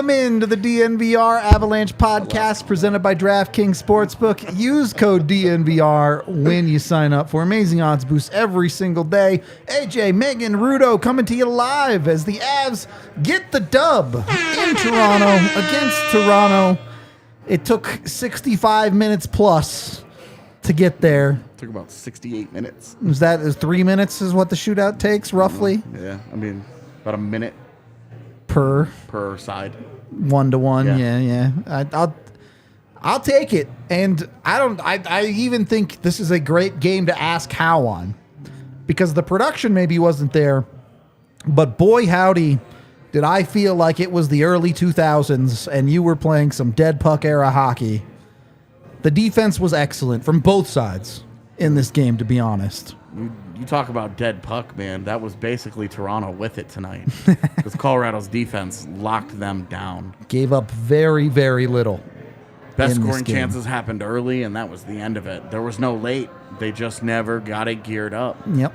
Welcome into the DNVR Avalanche Podcast presented by DraftKings Sportsbook. Use code DNVR when you sign up for amazing odds boosts every single day. AJ, Megan, Rudo coming to you live as the Avs get the dub in Toronto against Toronto. It took 65 minutes plus to get there. Took about 68 minutes. Was that 3 minutes is what the shootout takes, roughly? Yeah, I mean, about a minute Per side. 1-to-1, yeah. I'll take it. And I even think this is a great game to ask how on. Because the production maybe wasn't there, but boy howdy, did I feel like it was the early 2000s and you were playing some dead puck era hockey. The defense was excellent from both sides in this game, to be honest. You talk about dead puck, man. That was basically Toronto with it tonight. Because Colorado's defense locked them down. Gave up very, very little. Best scoring chances happened early, and that was the end of it. There was no late. They just never got it geared up. Yep.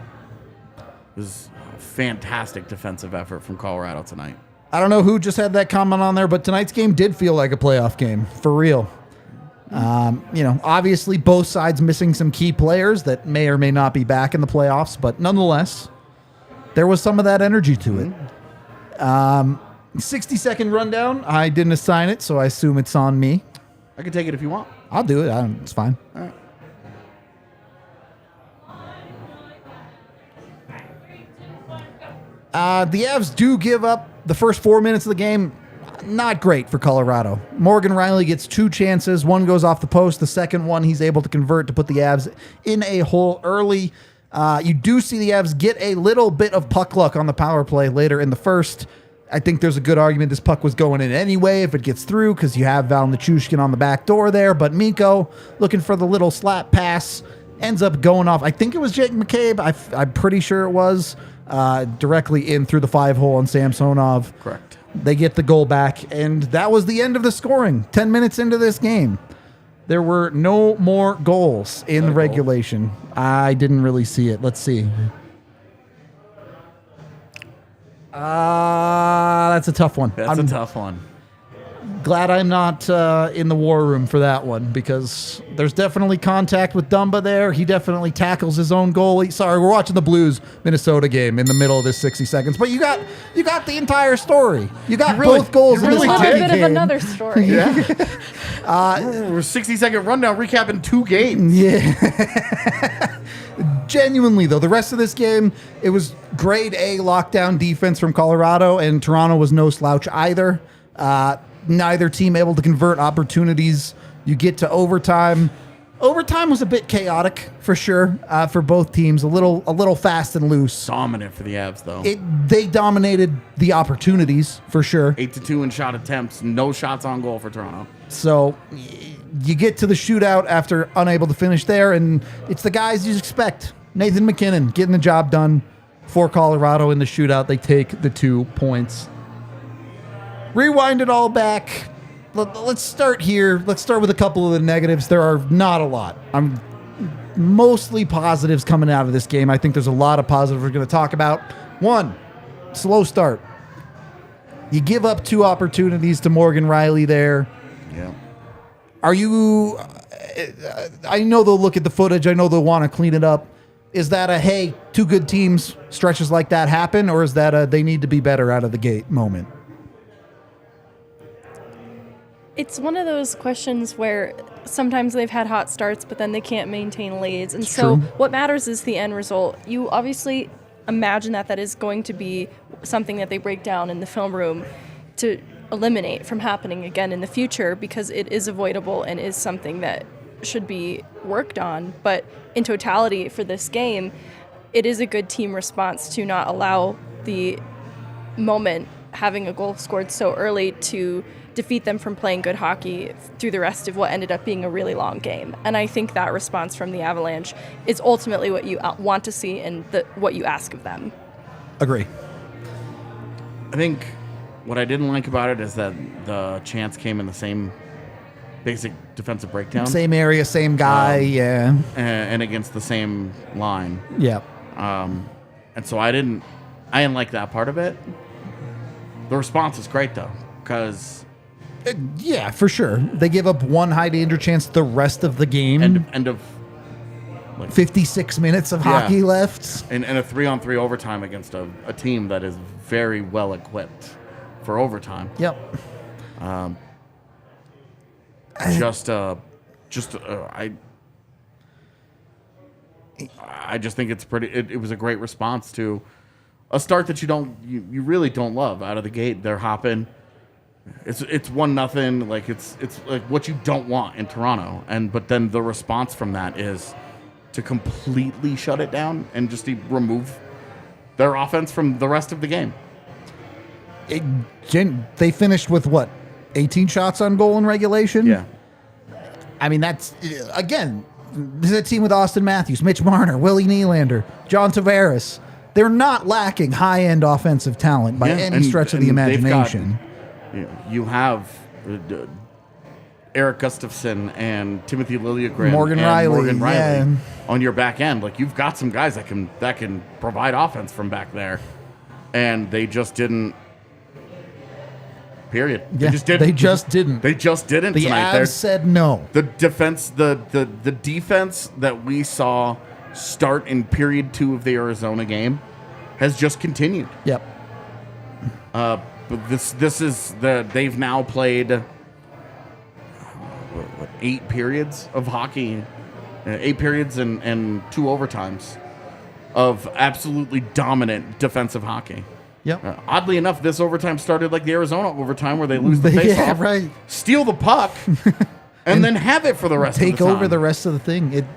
It was a fantastic defensive effort from Colorado tonight. I don't know who just had that comment on there, but tonight's game did feel like a playoff game, for real. Obviously both sides missing some key players that may or may not be back in the playoffs, but nonetheless, there was some of that energy to it. 60-second rundown. I didn't assign it, so I assume it's on me. I can take it if you want. I'll do it. It's fine. All right. The Avs do give up the first 4 minutes of the game. Not great for Colorado. Morgan Rielly gets two chances. One goes off the post. The second one he's able to convert to put the Avs in a hole early. You do see the Avs get a little bit of puck luck on the power play later in the first. I think there's a good argument this puck was going in anyway if it gets through because you have Val Nichushkin on the back door there. But Mikko, looking for the little slap pass, ends up going off. I think it was Jake McCabe. I'm pretty sure it was. Directly in through the 5-hole on Samsonov. Correct. They get the goal back, and that was the end of the scoring. 10 minutes into this game, there were no more goals in the regulation. I didn't really see it. Let's see. That's a tough one. That's a tough one. Glad I'm not in the war room for that one because there's definitely contact with Dumba there. He definitely tackles his own goalie. Sorry, we're watching the Blues-Minnesota game in the middle of this 60 seconds. But you got the entire story. You got both goals in this a little bit game. of another story. Yeah. We're 60-second rundown recapping 2 games. Yeah. Genuinely, though, the rest of this game, it was grade A lockdown defense from Colorado, and Toronto was no slouch either. Neither team able to convert opportunities. You get to overtime. Overtime was a bit chaotic for sure for both teams. A little fast and loose. Dominant for the Avs though. They dominated the opportunities for sure. 8-2 in shot attempts. No shots on goal for Toronto. So you get to the shootout after unable to finish there, and it's the guys you expect. Nathan Mackinnon getting the job done for Colorado in the shootout. They take the 2 points. Rewind it all back. Let's start here. Let's start with a couple of the negatives. There are not a lot. I'm mostly positives coming out of this game. I think there's a lot of positives we're going to talk about. One, slow start. You give up 2 opportunities to Morgan Rielly there. Yeah. Are you... I know they'll look at the footage. I know they'll want to clean it up. Is that a, hey, 2 good teams, stretches like that happen? Or is that a, they need to be better out of the gate moment? It's one of those questions where sometimes they've had hot starts, but then they can't maintain leads. And so what matters is the end result. You obviously imagine that is going to be something that they break down in the film room to eliminate from happening again in the future because it is avoidable and is something that should be worked on. But in totality for this game, it is a good team response to not allow the moment having a goal scored so early to defeat them from playing good hockey through the rest of what ended up being a really long game. And I think that response from the Avalanche is ultimately what you want to see and what you ask of them. Agree. I think what I didn't like about it is that the chance came in the same basic defensive breakdown. Same area, same guy, yeah. And against the same line. Yeah. And so I didn't like that part of it. The response is great, though. because Yeah, for sure. They give up one high danger chance the rest of the game. end of 56 minutes of hockey left. and a 3-on-3 overtime against a team that is very well equipped for overtime. Yep. I just think it's pretty. It was a great response to a start that you really don't love out of the gate. They're hopping. It's 1-0. Like it's like what you don't want in Toronto. But then the response from that is to completely shut it down and just remove their offense from the rest of the game. They finished with what, 18 shots on goal in regulation? Yeah. I mean, that's, again, this is a team with Austin Matthews, Mitch Marner, Willie Nylander, John Tavares. They're not lacking high-end offensive talent by any stretch of the imagination. You have Eric Gustafsson and Timothy Liljegren, Morgan Riley on your back end. Like, you've got some guys that can provide offense from back there, and they just didn't. Period. Yeah, they just didn't. They just didn't. The tonight. Avs said no. The defense, the defense that we saw start in period 2 of the Arizona game has just continued. Yep. But this is they've now played 8 periods of hockey, 8 periods and 2 overtimes of absolutely dominant defensive hockey. Yep. Oddly enough, this overtime started like the Arizona overtime where they lose the face-off, yeah, right. steal the puck, and then have it for the rest of the time. Take over the rest of the thing.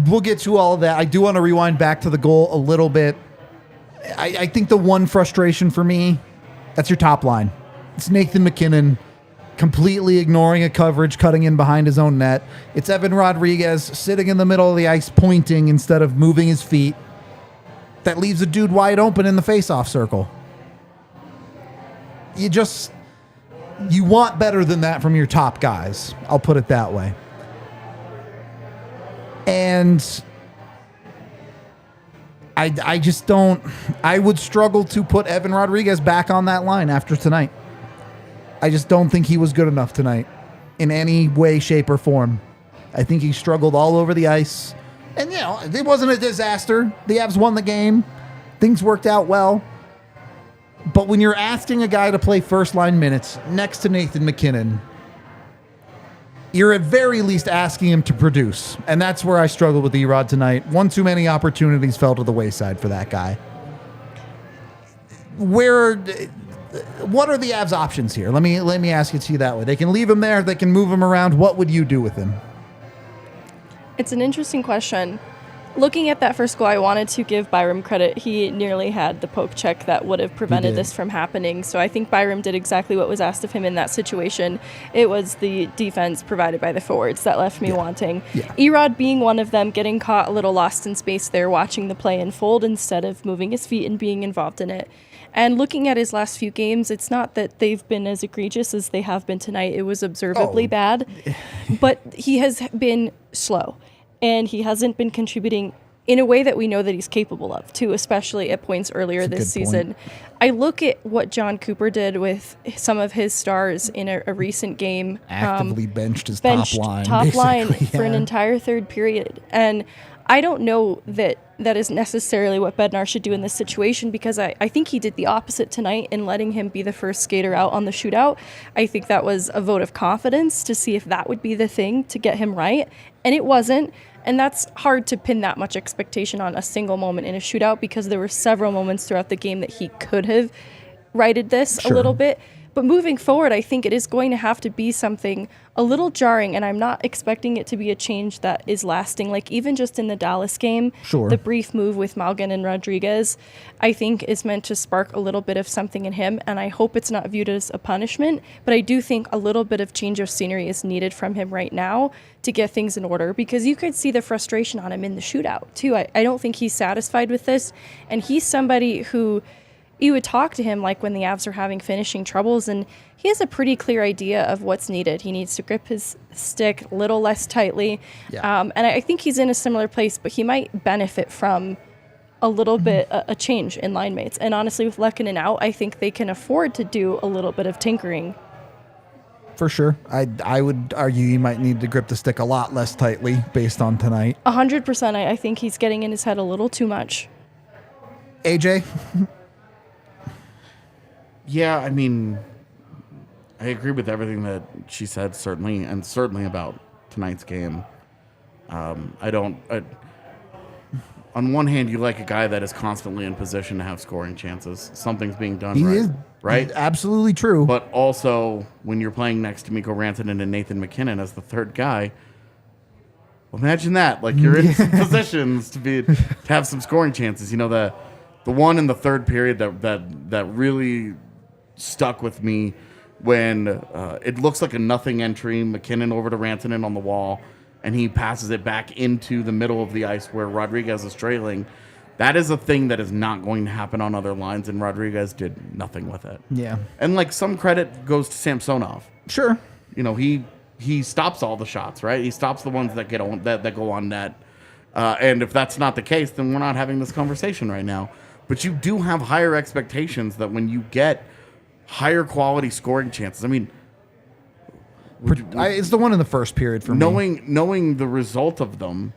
We'll get to all of that. I do want to rewind back to the goal a little bit. I think the one frustration for me, that's your top line. It's Nathan MacKinnon completely ignoring a coverage, cutting in behind his own net. It's Evan Rodriguez sitting in the middle of the ice pointing instead of moving his feet. That leaves a dude wide open in the face-off circle. You want better than that from your top guys. I'll put it that way. And I just don't. I would struggle to put Evan Rodriguez back on that line after tonight. I just don't think he was good enough tonight in any way, shape, or form. I think he struggled all over the ice. And, it wasn't a disaster. The Avs won the game. Things worked out well. But when you're asking a guy to play first-line minutes next to Nathan MacKinnon, you're at very least asking him to produce. And that's where I struggled with Erod tonight. One too many opportunities fell to the wayside for that guy. What are the Avs' options here? Let me ask it to you that way. They can leave him there. They can move him around. What would you do with him? It's an interesting question. Looking at that first goal, I wanted to give Byram credit. He nearly had the poke check that would have prevented this from happening. So I think Byram did exactly what was asked of him in that situation. It was the defense provided by the forwards that left me wanting. Yeah. Erod being one of them, getting caught a little lost in space there, watching the play unfold instead of moving his feet and being involved in it. And looking at his last few games, it's not that they've been as egregious as they have been tonight. It was observably bad. But he has been slow. And he hasn't been contributing in a way that we know that he's capable of, too, especially at points earlier this season. I look at what John Cooper did with some of his stars in a recent game. Actively benched his top line for an yeah. entire third period. And I don't know that is necessarily what Bednar should do in this situation, because I think he did the opposite tonight in letting him be the first skater out on the shootout. I think that was a vote of confidence to see if that would be the thing to get him right, and it wasn't. And that's hard to pin that much expectation on a single moment in a shootout, because there were several moments throughout the game that he could have righted this a little bit. But moving forward, I think it is going to have to be something a little jarring, and I'm not expecting it to be a change that is lasting. Like, even just in the Dallas game, the brief move with Malgin and Rodriguez, I think is meant to spark a little bit of something in him, and I hope it's not viewed as a punishment, but I do think a little bit of change of scenery is needed from him right now to get things in order, because you could see the frustration on him in the shootout, too. I don't think he's satisfied with this, and he's somebody who... You would talk to him like when the Avs are having finishing troubles, and he has a pretty clear idea of what's needed. He needs to grip his stick a little less tightly. Yeah. And I think he's in a similar place, but he might benefit from a little bit a change in line mates. And honestly, with Lehkonen out, I think they can afford to do a little bit of tinkering. For sure. I would argue he might need to grip the stick a lot less tightly based on tonight. 100%. I think he's getting in his head a little too much. AJ? Yeah, I mean, I agree with everything that she said, certainly, and certainly about tonight's game. On one hand, you like a guy that is constantly in position to have scoring chances. Something's being done right? Absolutely true. But also, when you're playing next to Mikko Rantanen and Nathan Mackinnon as the third guy, imagine that. Like, you're in some positions to have some scoring chances. You know, the one in the third period that really stuck with me when it looks like a nothing entry, McKinnon over to Rantanen on the wall, and he passes it back into the middle of the ice where Rodriguez is trailing. That is a thing that is not going to happen on other lines, and Rodriguez did nothing with it. Yeah. And, like, some credit goes to Samsonov. Sure. You know, he stops all the shots, right? He stops the ones that go on net. And if that's not the case, then we're not having this conversation right now. But you do have higher expectations that when you get higher quality scoring chances. I mean, it's the one in the first period for me. Knowing the result of them,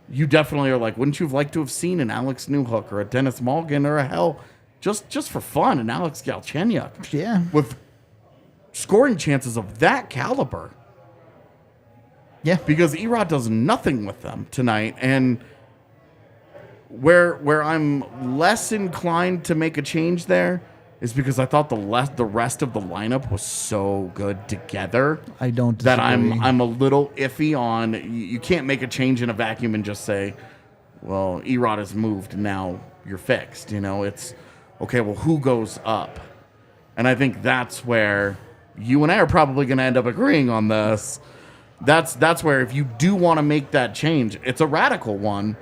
you definitely are like, wouldn't you have liked to have seen an Alex Newhook or a Dennis Malgin or a hell, just for fun, an Alex Galchenyuk? Yeah. With scoring chances of that caliber. Yeah. Because Erod does nothing with them tonight, and where I'm less inclined to make a change there is because I thought the rest of the lineup was so good together. I don't disagree. That I'm a little iffy on. You can't make a change in a vacuum and just say, well, Erod has moved and now you're fixed. You know, it's okay. Well, who goes up? And I think that's where you and I are probably going to end up agreeing on this. That's where if you do want to make that change, it's a radical one,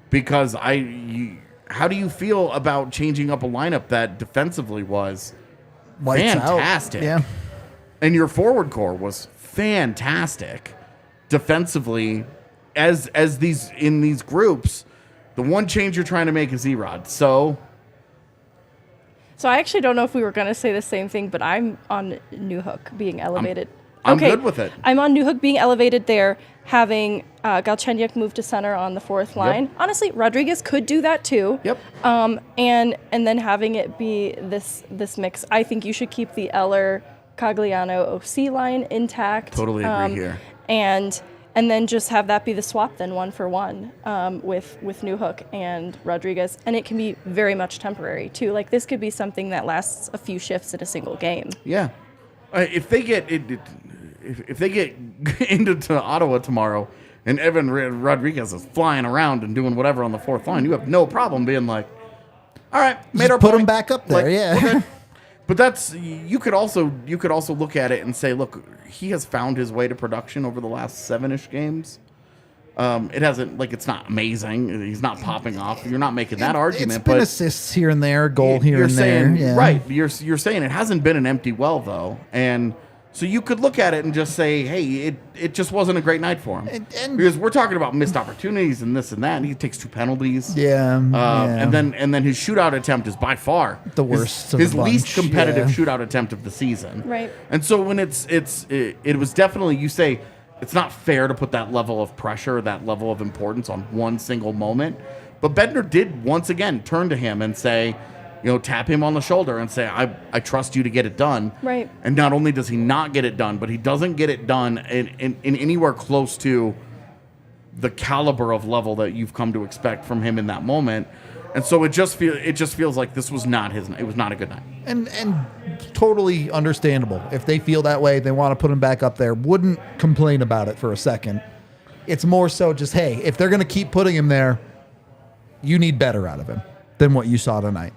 because how do you feel about changing up a lineup that defensively was Lights fantastic? Out. Yeah. And your forward core was fantastic defensively as these in these groups. The one change you're trying to make is Erod. So I actually don't know if we were going to say the same thing, but I'm on Newhook being elevated. I'm good with it. I'm on Newhook being elevated there, having Galchenyuk move to center on the fourth line. Yep. Honestly, Rodriguez could do that too. Yep. And then having it be this mix. I think you should keep the Eller Cogliano OC line intact. Totally agree here. And then just have that be the swap then 1-for-1 with Newhook and Rodriguez. And it can be very much temporary too. Like, this could be something that lasts a few shifts in a single game. Yeah. If they get into Ottawa tomorrow and Evan Rodriguez is flying around and doing whatever on the fourth line, you have no problem being like, all right, made our put point. him back up there. Like, yeah. well, but that's you could also look at it and say, look, he has found his way to production over the last 7-ish games. It hasn't, like, it's not amazing. He's not popping off. You're not making that argument. It's been assists here and there, goal here and saying, there. Yeah. Right. You're saying it hasn't been an empty well, though. And so you could look at it and just say, hey, it just wasn't a great night for him. And because we're talking about missed opportunities and this and that, and he takes 2 penalties. Yeah. And then his shootout attempt is by far the worst of his the bunch. least competitive Yeah. shootout attempt of the season. Right. And so when it was definitely, you say, it's not fair to put that level of pressure, that level of importance on one single moment. But Bender did once again turn to him and say, tap him on the shoulder and say, I trust you to get it done. Right. And not only does he not get it done, but he doesn't get it done in anywhere close to the caliber of level that you've come to expect from him in that moment. And so it just feels like this was not his night. It was not a good night. And totally understandable. If they feel that way, they want to put him back up there. Wouldn't complain about it for a second. It's more so just, hey, if they're going to keep putting him there, you need better out of him than what you saw tonight.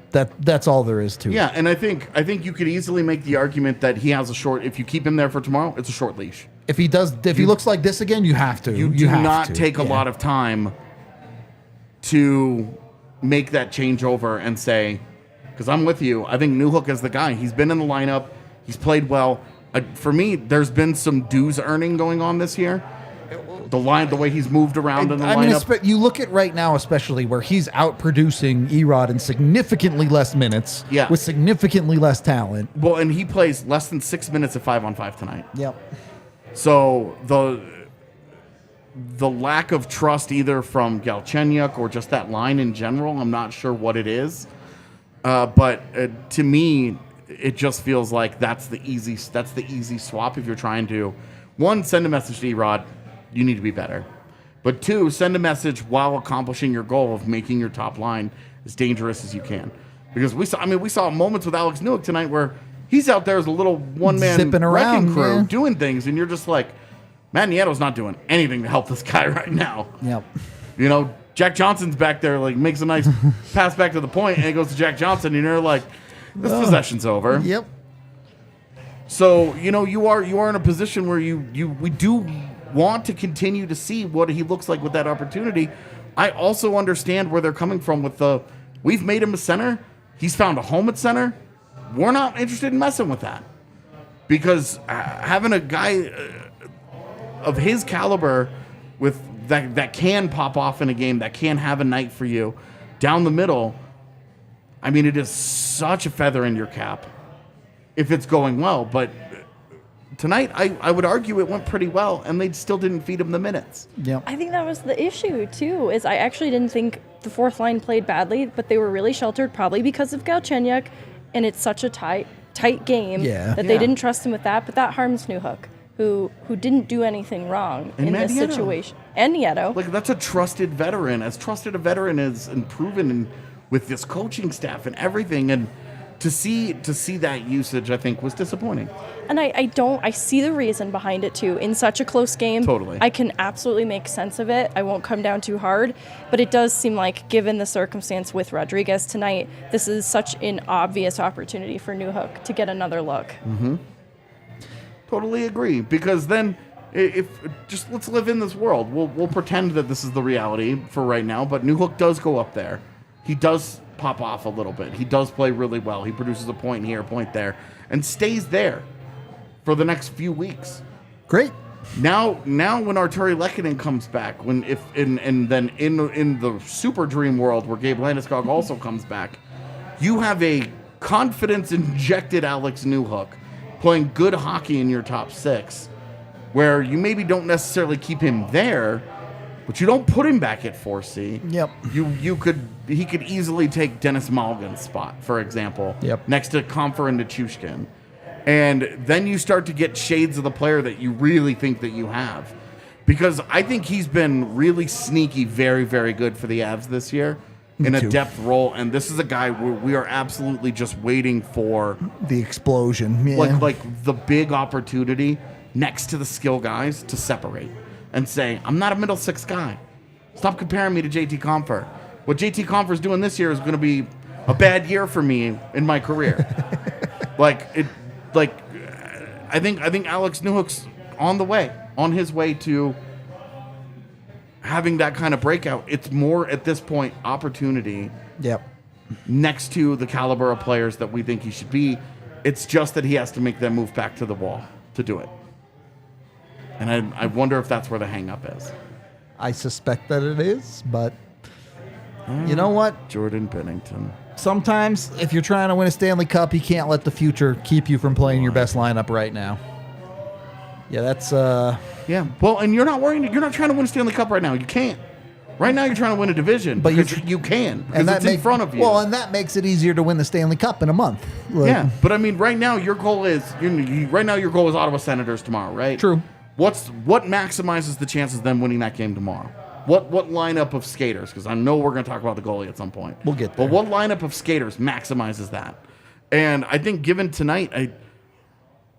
That's all there is to it. Yeah, and I think you could easily make the argument that he has a short. If you keep him there for tomorrow, it's a short leash. If he looks like this again, you have to. You do not take a lot of time to make that changeover and say, because I'm with you. I think Newhook is the guy. He's been in the lineup. He's played well. For me, there's been some dues earning going on this year. The way he's moved around in the lineup. You look at right now, especially where he's outproducing Erod in significantly less minutes, with significantly less talent. Well, and he plays less than 6 minutes at 5-on-5 tonight. Yep. So the lack of trust either from Galchenyuk or just that line in general, I'm not sure what it is. But to me, it just feels like that's the easy swap if you're trying to, one, send a message to Erod, you need to be better. But two, send a message while accomplishing your goal of making your top line as dangerous as you can. Because we saw moments with Alex Newhook tonight where he's out there as a little one-man wrecking crew doing things, and you're just like, Matt Nieto's not doing anything to help this guy right now. Yep. You know, Jack Johnson's back there, like, makes a nice pass back to the point, and it goes to Jack Johnson, and you're like, this possession's over. Yep. So, you know, you are in a position where we do want to continue to see what he looks like with that opportunity. I also understand where they're coming from with we've made him a center. He's found a home at center. We're not interested in messing with that. Because having a guy of his caliber with that can pop off in a game, that can have a night for you down the middle, I mean, it is such a feather in your cap if it's going well. But tonight, I would argue it went pretty well, and they still didn't feed him the minutes. Yeah, I think that was the issue, too, is I actually didn't think the fourth line played badly, but they were really sheltered, probably because of Galchenyuk, and it's such a tight game that they didn't trust him with that, but that harms Newhook, who didn't do anything wrong in this situation. And Nieto. Like, that's a trusted veteran, as trusted a veteran is and proven with this coaching staff and everything, and to see that usage, I think, was disappointing. And I see the reason behind it, too. In such a close game, totally, I can absolutely make sense of it. I won't come down too hard. But it does seem like, given the circumstance with Rodriguez tonight, this is such an obvious opportunity for Newhook to get another look. Mm-hmm. Totally agree. Because then, just let's live in this world. We'll pretend that this is the reality for right now, but Newhook does go up there. He does pop off a little bit. He does play really well. He produces a point here, a point there, and stays there for the next few weeks. Great. Now when Arturi Lehkonen comes back, then in the super dream world where Gabe Landeskog also comes back, you have a confidence-injected Alex Newhook playing good hockey in your top six, where you maybe don't necessarily keep him there, but you don't put him back at 4C. Yep. He could easily take Dennis Malgin's spot, for example, next to Comfer and Nichushkin. And then you start to get shades of the player that you really think that you have. Because I think he's been really sneaky, very, very good for the Avs this year in a depth role. And this is a guy where we are absolutely just waiting for the explosion. Yeah. Like the big opportunity next to the skill guys to separate and say, I'm not a middle six guy. Stop comparing me to JT Compher. What JT Compher's doing this year is going to be a bad year for me in my career. I think Alex Newhook's on his way to having that kind of breakout. It's more at this point opportunity. Yep. Next to the caliber of players that we think he should be. It's just that he has to make them move back to the wall to do it. And I wonder if that's where the hang-up is. I suspect that it is, but you know what? Jordan Bennington. Sometimes, if you're trying to win a Stanley Cup, you can't let the future keep you from playing your best lineup right now. Yeah, that's... Yeah, well, and you're not trying to win a Stanley Cup right now. You can't. Right now, you're trying to win a division, but you can, because it's in front of you. Well, and that makes it easier to win the Stanley Cup in a month. Yeah, but I mean, right now, your goal is Ottawa Senators tomorrow, right? True. What maximizes the chances of them winning that game tomorrow? What lineup of skaters? Because I know we're going to talk about the goalie at some point. We'll get there. But what lineup of skaters maximizes that? And I think given tonight,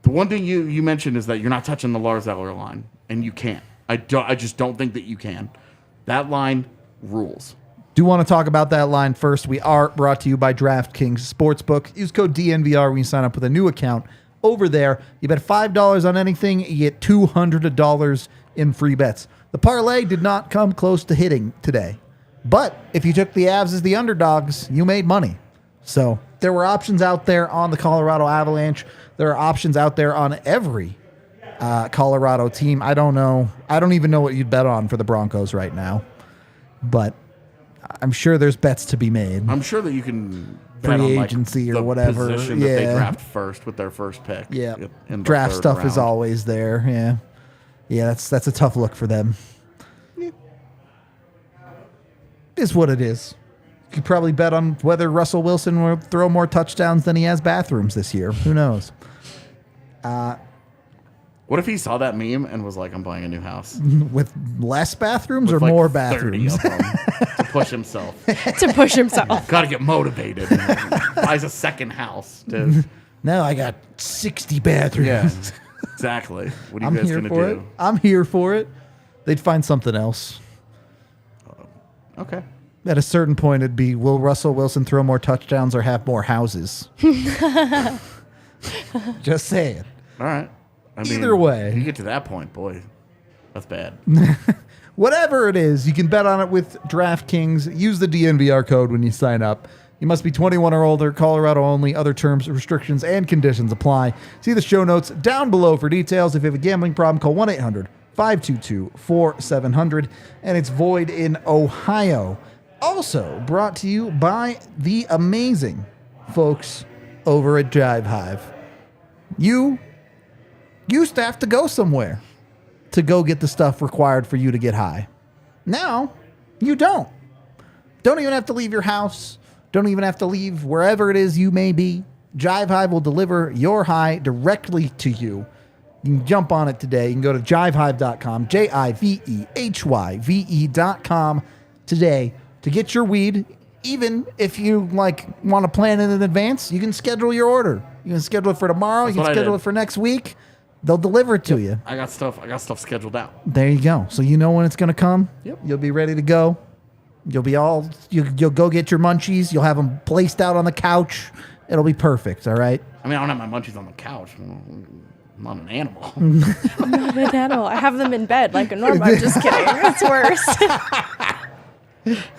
the one thing you mentioned is that you're not touching the Lars Eller line, and you can't. I just don't think that you can. That line rules. Do want to talk about that line first. We are brought to you by DraftKings Sportsbook. Use code DNVR when you sign up with a new account. Over there, you bet $5 on anything, you get $200 in free bets. The parlay did not come close to hitting today. But if you took the Avs as the underdogs, you made money. So there were options out there on the Colorado Avalanche. There are options out there on every Colorado team. I don't know. I don't even know what you'd bet on for the Broncos right now, but I'm sure there's bets to be made. I'm sure that you can bet Free on agency the or whatever. position that they draft first with their first pick. Yeah, in the draft third stuff round. is always there. Yeah. That's a tough look for them. Yeah. Is what it is. You could probably bet on whether Russell Wilson will throw more touchdowns than he has bathrooms this year. Who knows? What if he saw that meme and was like, "I'm buying a new house With less bathrooms with or like more 30 bathrooms? of them to push himself? To push himself. Got to get motivated. Buys a second house. To, Now I got 60 bathrooms. yeah, exactly. What are you I'm guys here gonna for do? it. I'm here for it. They'd find something else. Okay. At a certain point, it'd be, will Russell Wilson throw more touchdowns or have more houses? Just saying. All right. I mean, Either way. you get to that point, boy, that's bad. Whatever it is, you can bet on it with DraftKings. Use the DNVR code when you sign up. You must be 21 or older, Colorado only. Other terms, restrictions, and conditions apply. See the show notes down below for details. If you have a gambling problem, call 1-800-522-4700. And it's void in Ohio. Also brought to you by the amazing folks over at Jive Hive. You used to have to go somewhere to go get the stuff required for you to get high. Now, you don't. Don't even have to leave your house. Don't even have to leave wherever it is you may be. Jive Hive will deliver your high directly to you. You can jump on it today. You can go to jivehive.com, JIVEHYVE.com today to get your weed. Even if you want to plan it in advance, you can schedule your order. You can schedule it for tomorrow. That's you what can I schedule did. it for next week. They'll deliver it to you. I got stuff scheduled out. There you go. So you know when it's going to come. Yep. You'll be ready to go. You'll go get your munchies. You'll have them placed out on the couch. It'll be perfect. All right. I mean, I don't have my munchies on the couch. I'm not an animal. Not an animal. I have them in bed like a normal. I'm just kidding. It's worse.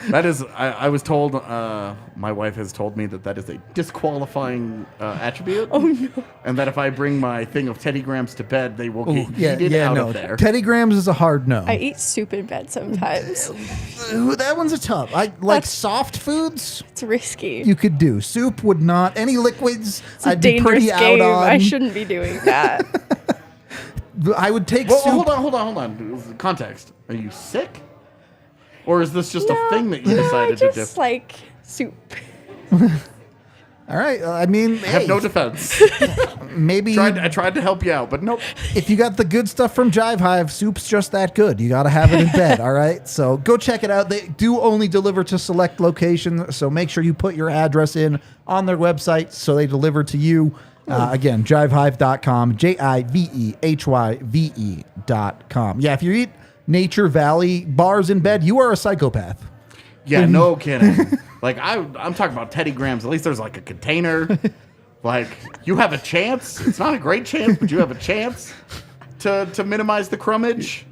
That is, I was told, my wife has told me that is a disqualifying attribute. Oh, no. And that if I bring my thing of Teddy Grahams to bed, they will get yeeted out of there. Teddy Grahams is a hard no. I eat soup in bed sometimes. Ooh, that one's a tough. Like soft foods, It's risky. you could do. Soup would not. Any liquids, It's a I'd be dangerous pretty game. out on. I shouldn't be doing that. I would take Well, soup. hold on. Context. Are you sick? Or is this just a thing that you I decided to do? just like soup. All right. I mean, I have hey, no defense. maybe I tried to help you out, but nope. if you got the good stuff from Jive Hive, soup's just that good. You got to have it in bed, all right? So go check it out. They do only deliver to select locations, so make sure you put your address in on their website so they deliver to you. Again, jivehive.com, JIVEHYVE.com. Yeah, if you eat Nature Valley bars in bed, you are a psychopath. Yeah, no kidding. Like, I'm talking about Teddy Grahams. At least there's like a container. Like, you have a chance. It's not a great chance, but you have a chance to minimize the crumbage.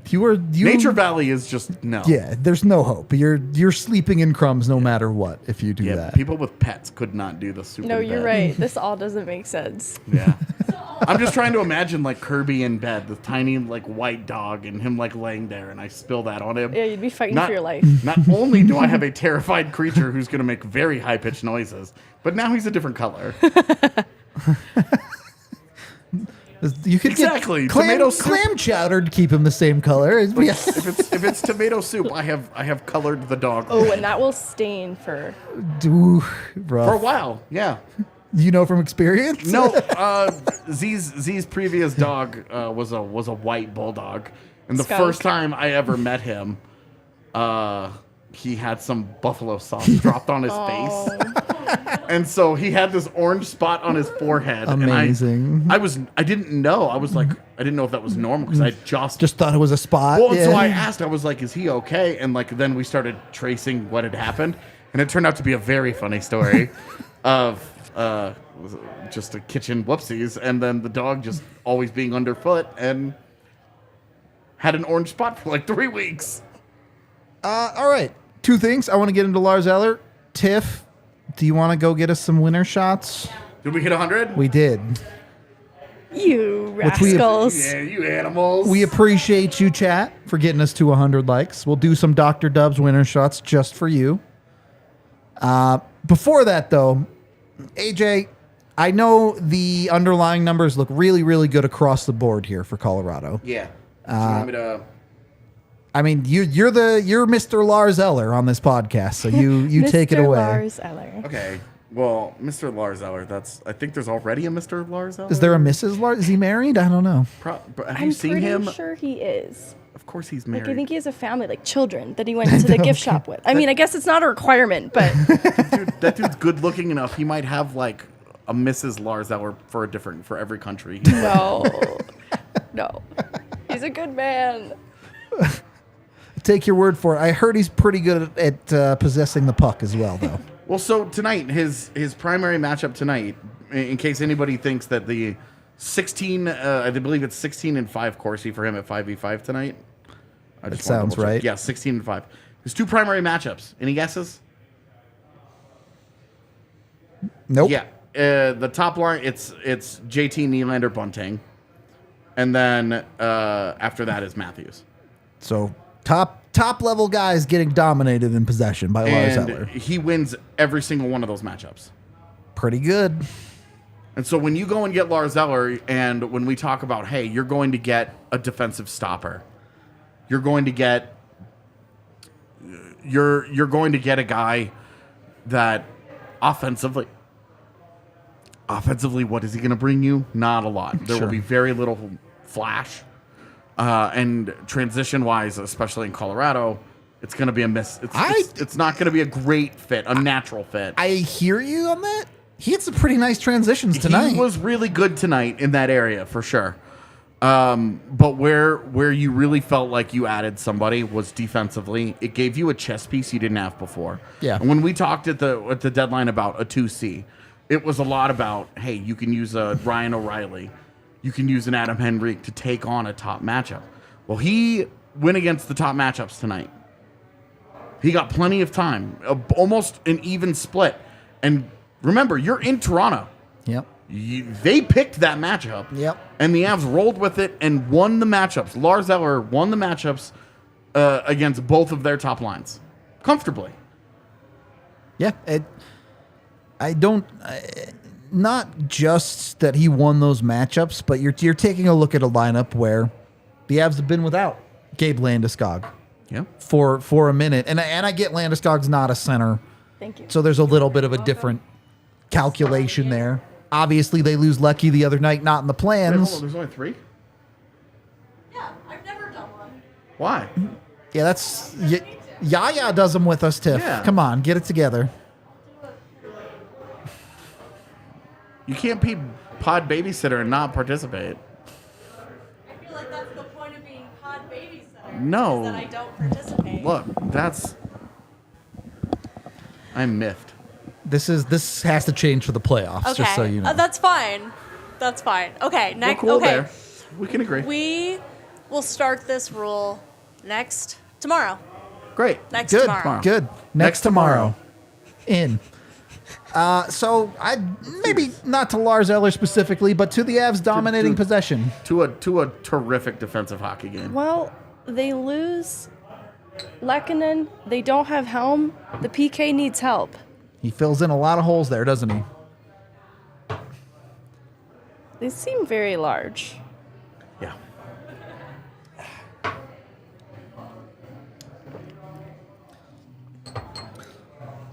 Nature Valley is just no. Yeah, there's no hope. You're sleeping in crumbs no matter what if you do Yeah, that. people with pets could not do the soup. No, in you're bed. right. This all doesn't make sense. Yeah. I'm just trying to imagine like Kirby in bed, the tiny like white dog, and him like laying there, and I spill that on him. Yeah, you'd be fighting Not- for your life. Not only do I have a terrified creature who's going to make very high pitched noises, but now he's a different color. You could Exactly. get Tomato soup. clam chowder to keep him the same color. If it's tomato soup, I have colored the dog Oh, and that will stain for. Ooh, for a rough. while. Yeah. You know from experience? No, Z's previous dog was a white bulldog, and the Skunk. first time I ever met him, he had some buffalo sauce dropped on his face, and so he had this orange spot on his forehead. Amazing. And I didn't know. I was like, I didn't know if that was normal because I Just thought it was a spot. Well, yeah. so I asked. I was like, "Is he okay?" And like, then we started tracing what had happened, and it turned out to be a very funny story of just a kitchen whoopsies, and then the dog just always being underfoot and had an orange spot for like 3 weeks. All right. Two things. I want to get into Lars Eller. Tiff, do you want to go get us some winner shots? Did we hit 100? We did. You Which we- rascals. Yeah, you animals. We appreciate you, chat, for getting us to 100 likes. We'll do some Dr. Dubs winner shots just for you. Before that, though, AJ, I know the underlying numbers look really, really good across the board here for Colorado. Yeah. Do you want me to... I mean, you're Mr. Lars Eller on this podcast, so you take it Mr. away. Lars Eller. Okay. Well, Mr. Lars Eller, I think there's already a Mr. Lars Eller. Is there a Mrs. Lars? Is he married? I don't know. Have you seen him? I'm pretty sure he is. Of course he's married. Like, I think he has a family, like children, that he went to the gift shop with. I mean, I guess it's not a requirement, but Dude, that dude's good looking enough. He might have like a Mrs. Lars Eller for every country. no. No. He's a good man. Take your word for it. I heard he's pretty good at possessing the puck as well, though. Well, so tonight, his primary matchup tonight, in case anybody thinks that the 16, I believe it's 16-5 Corsi for him at 5v5 tonight. That sounds right. Yeah, 16-5. His two primary matchups. Any guesses? Nope. Yeah. The top line, it's JT Nylander Bunting. And then after that is Matthews. So top level guys getting dominated in possession by Lars And Eller. he wins every single one of those matchups. Pretty good. And so when you go and get Lars Eller, and when we talk about, hey, you're going to get a defensive stopper, you're going to get a guy that offensively, what is he going to bring you? Not a lot. There Sure. will be very little flash. And transition-wise, especially in Colorado, it's going to be a miss. It's not going to be a great fit, a natural fit. I hear you on that. He had some pretty nice transitions tonight. He was really good tonight in that area, for sure. But where you really felt like you added somebody was defensively. It gave you a chess piece you didn't have before. Yeah. And when we talked at the deadline about a 2C, it was a lot about, hey, you can use a Ryan O'Reilly. You can use an Adam Henrique to take on a top matchup. Well, he went against the top matchups tonight. He got plenty of time, almost an even split. And remember, you're in Toronto. Yep. They picked that matchup. Yep. And the Avs rolled with it and won the matchups. Lars Eller won the matchups against both of their top lines comfortably. Yeah. Not just that he won those matchups, but you're taking a look at a lineup where the Avs have been without Gabe Landeskog Yeah. for a minute. And I get Landeskog's not a center, Thank you. so there's a little bit of a different calculation there. Obviously, they lose Lucky the other night, not in the Wait, hold plans. on, there's only 3? Yeah, I've never done one. Why? Yeah, that's... Yaya does them with us, Tiff. Yeah. Come on, get it together. You can't be pod babysitter and not participate. I feel like that's the point of being pod babysitter. No. Is that I don't participate. Look, I'm miffed. This has to change for the playoffs, Okay, just so you know. that's fine. That's fine. Okay, We're next. cool okay, there. We can agree. we will start this rule tomorrow. Great. Next Good, tomorrow. good. Next tomorrow. In. So I maybe not to Lars Eller specifically, but to the Avs dominating possession. To a terrific defensive hockey game. Well, they lose Mackinnon. They don't have Helm. The PK needs help. He fills in a lot of holes there, doesn't he? They seem very large. Yeah.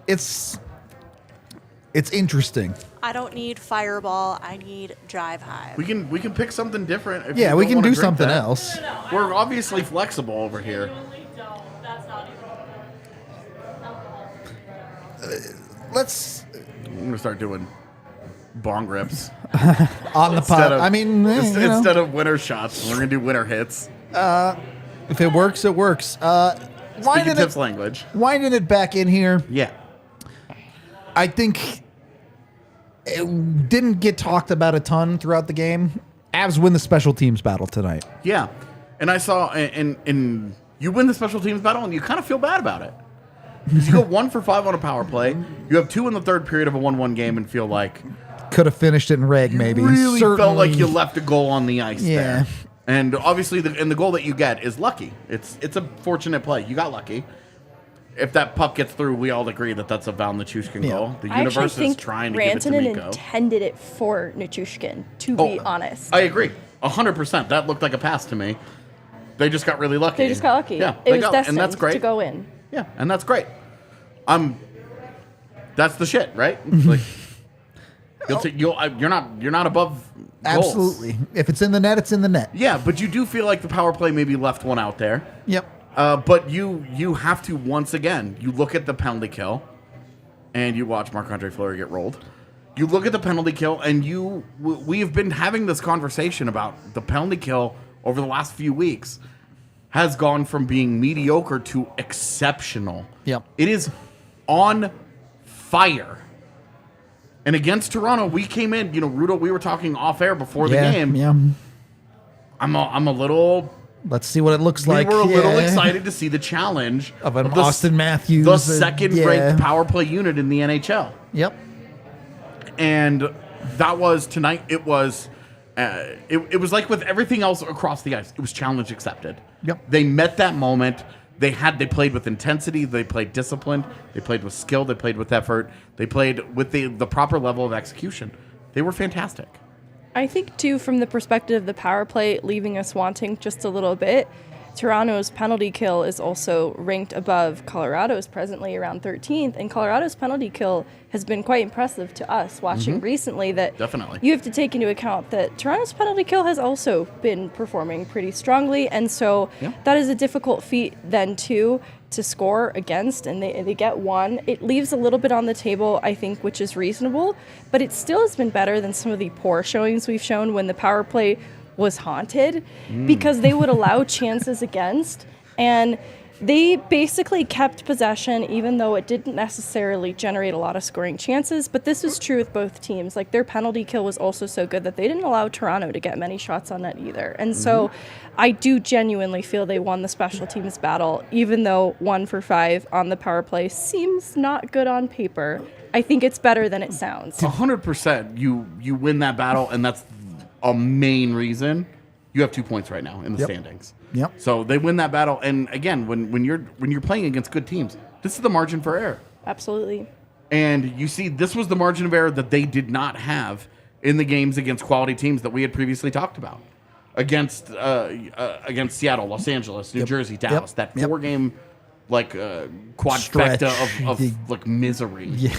It's interesting. I don't need Fireball. I need Drive Hive. We can pick something different. If Yeah, you we don't can wanna do drink something that. else. We're obviously flexible over here. That's not even. Let's I'm gonna start doing bong rips on the pod. I mean, you know, instead of winner shots, we're gonna do winner hits. if it works, it works. Speaking Tips language. Winding it back in here. Yeah. I think it didn't get talked about a ton throughout the game. Avs win the special teams battle tonight. Yeah. And I saw, and you win the special teams battle, and you kind of feel bad about it. Because you go 1 for 5 on a power play. You have 2 in the third period of a 1-1 game and feel like, Could have finished it in reg, maybe. Really felt like you left a goal on the ice Yeah. there. And obviously, the goal that you get is lucky. It's a fortunate play. You got lucky. If that puck gets through, we all agree that that's a Val Nichushkin goal. The I actually universe is think trying to give it to Rantanen Mikko. intended it for Nichushkin, to be honest. I agree. 100%. That looked like a pass to me. They just got really lucky. They just got lucky. Yeah, it they was got, destined and that's great. to go in. Yeah, and that's great. That's the shit, right? Like, you're not above goals. Absolutely. If it's in the net, it's in the net. Yeah, but you do feel like the power play maybe left one out there. Yep. But you have to, once again, you look at the penalty kill, and you watch Marc-Andre Fleury get rolled. You look at the penalty kill, and we have been having this conversation about the penalty kill over the last few weeks has gone from being mediocre to exceptional. Yep. It is on fire. And against Toronto, we came in, Rudo, we were talking off air before the game. Yeah. I'm a little... Let's see what it looks like. We were a little excited to see the challenge of an Austin Matthews. The second-ranked power play unit in the NHL. Yep. And that was tonight. It was it was like with everything else across the ice. It was challenge accepted. Yep. They met that moment. They played with intensity. They played disciplined. They played with skill. They played with effort. They played with the proper level of execution. They were fantastic. I think, too, from the perspective of the power play leaving us wanting just a little bit, Toronto's penalty kill is also ranked above Colorado's, presently around 13th, and Colorado's penalty kill has been quite impressive to us watching recently. That Definitely. You have to take into account that Toronto's penalty kill has also been performing pretty strongly, and so that is a difficult feat then too to score against, and they get one. It leaves a little bit on the table, I think, which is reasonable, but it still has been better than some of the poor showings we've shown when the power play was haunted, because they would allow chances against, and they basically kept possession even though it didn't necessarily generate a lot of scoring chances. But this is true with both teams. Like, their penalty kill was also so good that they didn't allow Toronto to get many shots on net either. And so I do genuinely feel they won the special teams battle, even though 1 for 5 on the power play seems not good on paper. I think it's better than it sounds. 100%. You win that battle, and that's a main reason. You have 2 points right now in the standings. Yep. So they win that battle, and again, when you're playing against good teams, this is the margin for error. Absolutely. And you see, this was the margin of error that they did not have in the games against quality teams that we had previously talked about. Against Seattle, Los Angeles, New Jersey, Dallas. That 4-game quadfecta of misery. Yeah.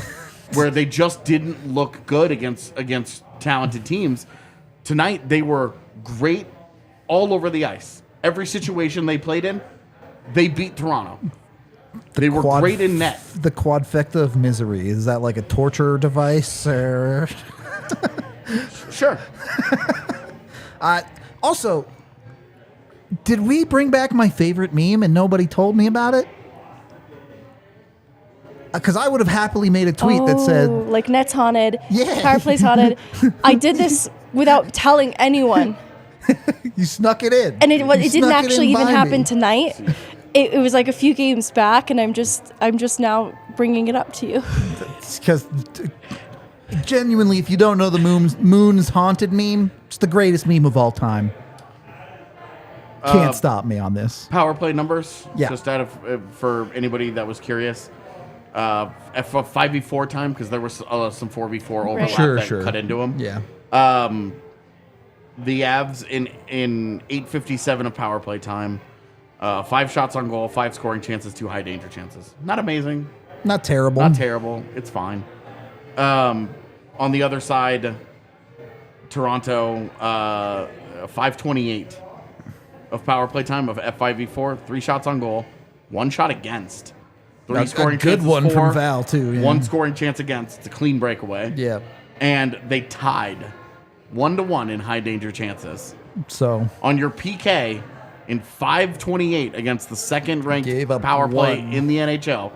Where they just didn't look good against talented teams. Tonight, they were great all over the ice. Every situation they played in, they beat Toronto. They were great in net. The quadfecta of misery. Is that like a torture device? Or Sure. Also, did we bring back my favorite meme and nobody told me about it? Because I would have happily made a tweet that said... like, net's haunted, Yeah. power play's haunted. I did this without telling anyone. You snuck it in. And it You didn't snuck it actually in even by happen me. tonight. It was like a few games back, and I'm just now bringing it up to you. Because genuinely, if you don't know the Moon's Haunted meme, it's the greatest meme of all time. Can't stop me on this. Power play numbers. Yeah. Just out of for anybody that was curious. F 5v4 time, because there was some 4v4 overlap that cut into them. Yeah. The Avs in 8:57 of power play time, 5 shots on goal, 5 scoring chances, 2 high danger chances. Not amazing. Not terrible. Not terrible. It's fine. On the other side, Toronto, 5:28 of power play time of F5v4, 3 shots on goal, 1 shot against. 3 scoring a good chances one for, from Val, too. Yeah. 1 scoring chance against. It's a clean breakaway. Yeah. And they tied 1-1 in high danger chances. So On your PK, in 5:28 against the second-ranked Gave up power play 1. in the NHL,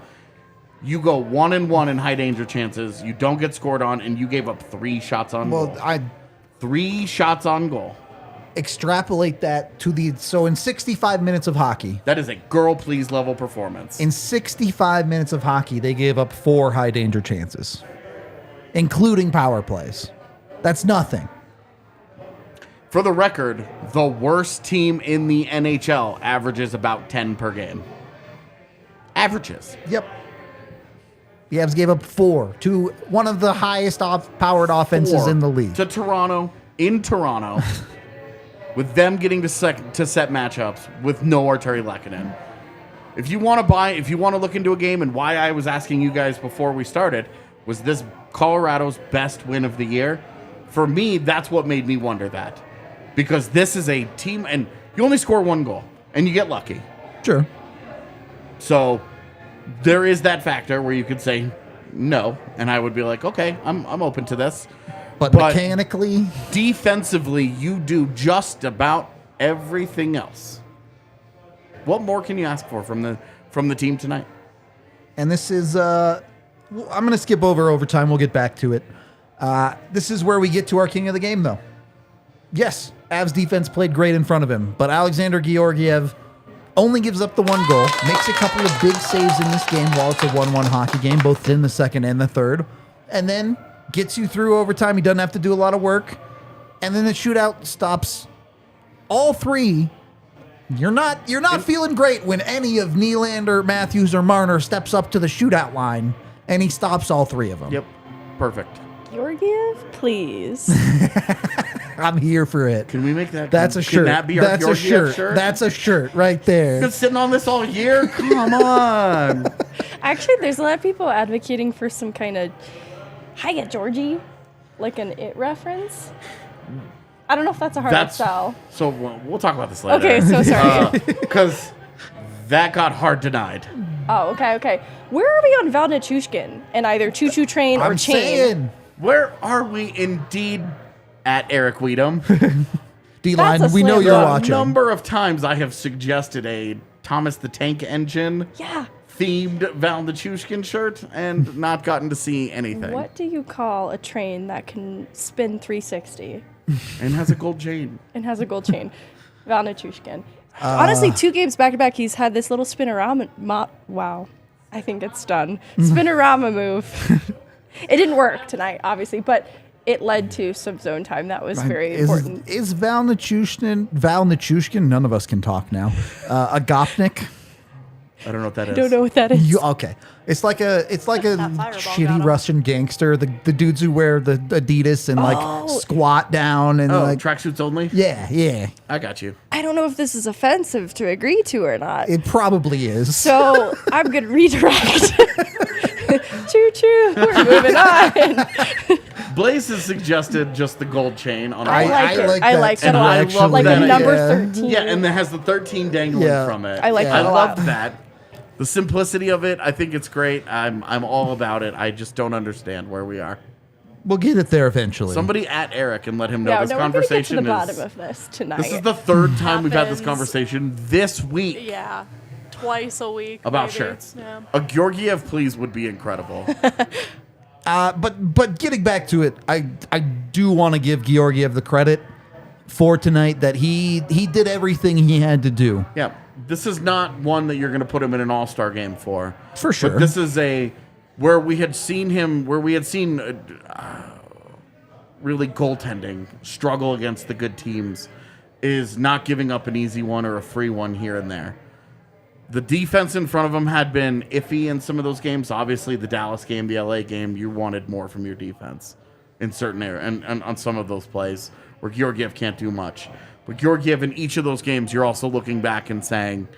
you go 1-1 in high danger chances. You don't get scored on, and you gave up 3 shots on goal. I 3 shots on goal. extrapolate that to so in 65 minutes of hockey. That is a girl please level performance. In 65 minutes of hockey, they gave up 4 high danger chances, including power plays. That's nothing. For the record, the worst team in the NHL averages about 10 per game. Averages. Yep. The Avs gave up 4 to one of the highest powered offenses 4 in the league. to Toronto, in Toronto, with them getting to set matchups with no Arturi Lehkonen. If you want to look into a game, and why I was asking you guys before we started, was this Colorado's best win of the year? For me, that's what made me wonder that. Because this is a team, and you only score 1 goal, and you get lucky. Sure. So there is that factor where you could say no, and I would be like, okay, I'm open to this. But mechanically, defensively, you do just about everything else. What more can you ask for from the team tonight? and this is I'm going to skip over overtime. We'll get back to it. This is where we get to our king of the game, though. Yes, Avs defense played great in front of him, but Alexander Georgiev only gives up the 1 goal, makes a couple of big saves in this game while it's a 1-1 hockey game, both in the second and the third, and then gets you through overtime. He doesn't have to do a lot of work, and then the shootout stops all 3. You're not feeling great when any of Nylander, Matthews, or Marner steps up to the shootout line, and he stops all 3 of them. Yep, perfect. Georgiev, please. I'm here for it. Can we make that? That's a shirt. Can that be our That's a Georgiev shirt. That's a shirt right there. Been sitting on this all year. Come on. Actually, there's a lot of people advocating for some kind of "Hiya, Georgie," like an It reference. I don't know if that's a hard sell. So we'll talk about this later. Okay, so sorry. Because that got hard denied. Oh, okay. Where are we on Val Nichushkin and either Choo Choo Train or I'm Chain? saying, Where are we indeed at Eric Weedham? D-line, That's a we know slam you're dunk. watching. Number of times I have suggested a Thomas the Tank Engine Yeah. themed Val Nichushkin shirt and not gotten to see anything. What do you call a train that can spin 360 And has a gold chain. and has a gold chain? Val Nichushkin. Honestly, 2 games back to back, he's had this little spinorama. Wow. I think it's done. Spinorama move. It didn't work tonight, obviously, but it led to some zone time. That was very important. Is Val Nichushkin, none of us can talk now, a Gopnik? I don't know what that is. I don't know what that is. Okay. It's like a That fireball got shitty him. Russian gangster, the dudes who wear the Adidas and like squat down and Oh, like tracksuits only? yeah. I got you. I don't know if this is offensive to agree to or not. It probably is. So I'm going to redirect. Choo choo. We're moving on. Blaze has suggested just the gold chain on I like it. I like that that a lot. actually. I love Like that a number idea. 13. Yeah, and it has the 13 dangling Yeah. from it. I like Yeah. that I a lot. love that. The simplicity of it, I think it's great. I'm all about it. I just don't understand where we are. We'll get it there eventually. Somebody at Eric and let him know Yeah, this no, we're going to get to conversation the is. bottom of this tonight. This is the 3rd time we've had this Happens. conversation this week Yeah. Twice a week. about maybe. shirts. Yeah. A Georgiev please would be incredible. But getting back to it, I do want to give Georgiev the credit for tonight that he did everything he had to do. Yeah, this is not one that you're going to put him in an all-star game for. For sure. But this is where we had seen really goaltending struggle against the good teams, is not giving up an easy one or a free one here and there. The defense in front of him had been iffy in some of those games. Obviously, the Dallas game, the LA game, you wanted more from your defense in certain areas and on some of those plays where Georgiev can't do much. But Georgiev, in each of those games, you're also looking back and saying,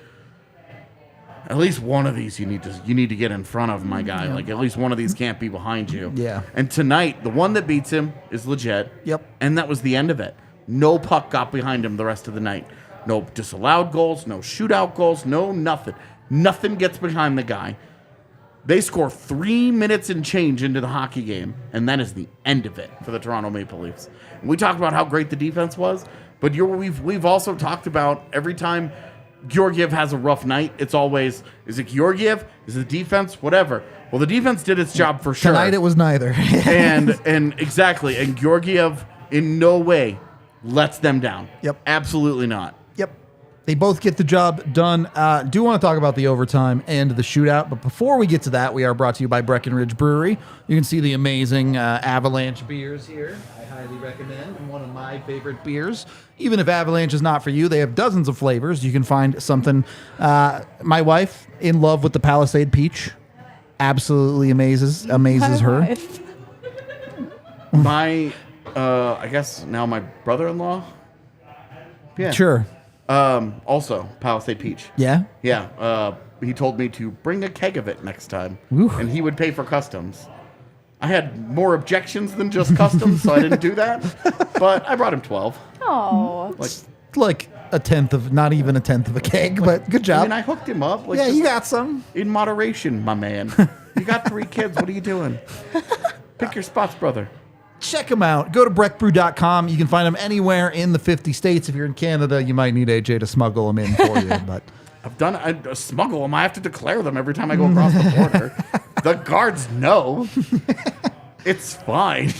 at least one of these you need to get in front of, my guy. Like, at least one of these can't be behind you. Yeah. And tonight, the one that beats him is legit. Yep. And that was the end of it. No puck got behind him the rest of the night. No disallowed goals, no shootout goals, no nothing. Nothing gets behind the guy. They score 3 minutes and change into the hockey game, and that is the end of it for the Toronto Maple Leafs. And we talked about how great the defense was, but we've also talked about every time Georgiev has a rough night, it's always, is it Georgiev? Is it defense? Whatever. Well, the defense did its job for sure. Tonight it was neither. and exactly, and Georgiev in no way lets them down. Yep. Absolutely not. Yep. They both get the job done. Do want to talk about the overtime and the shootout, but before we get to that, we are brought to you by Breckenridge Brewery. You can see the amazing Avalanche beers here. I highly recommend, and one of my favorite beers. Even if Avalanche is not for you, they have dozens of flavors. You can find something. My wife, in love with the Palisade Peach, absolutely amazes her. Wife. My, I guess now my brother-in-law. Yeah. Sure. Also Palisade Peach. Yeah? Yeah. He told me to bring a keg of it next time, Ooh. and he would pay for customs. I had more objections than just customs, so I didn't do that. But I brought him 12. Oh. Like a tenth of, not even a tenth of a keg, but good job. I mean, I hooked him up. Like, yeah, just you got some. in moderation, my man. You got 3 kids. What are you doing? Pick your spots, brother. Check them out. Go to breckbrew.com. You can find them anywhere in the 50 states. If you're in Canada, you might need AJ to smuggle them in for you. But I smuggle them. I have to declare them every time I go across the border. The guards know. It's fine.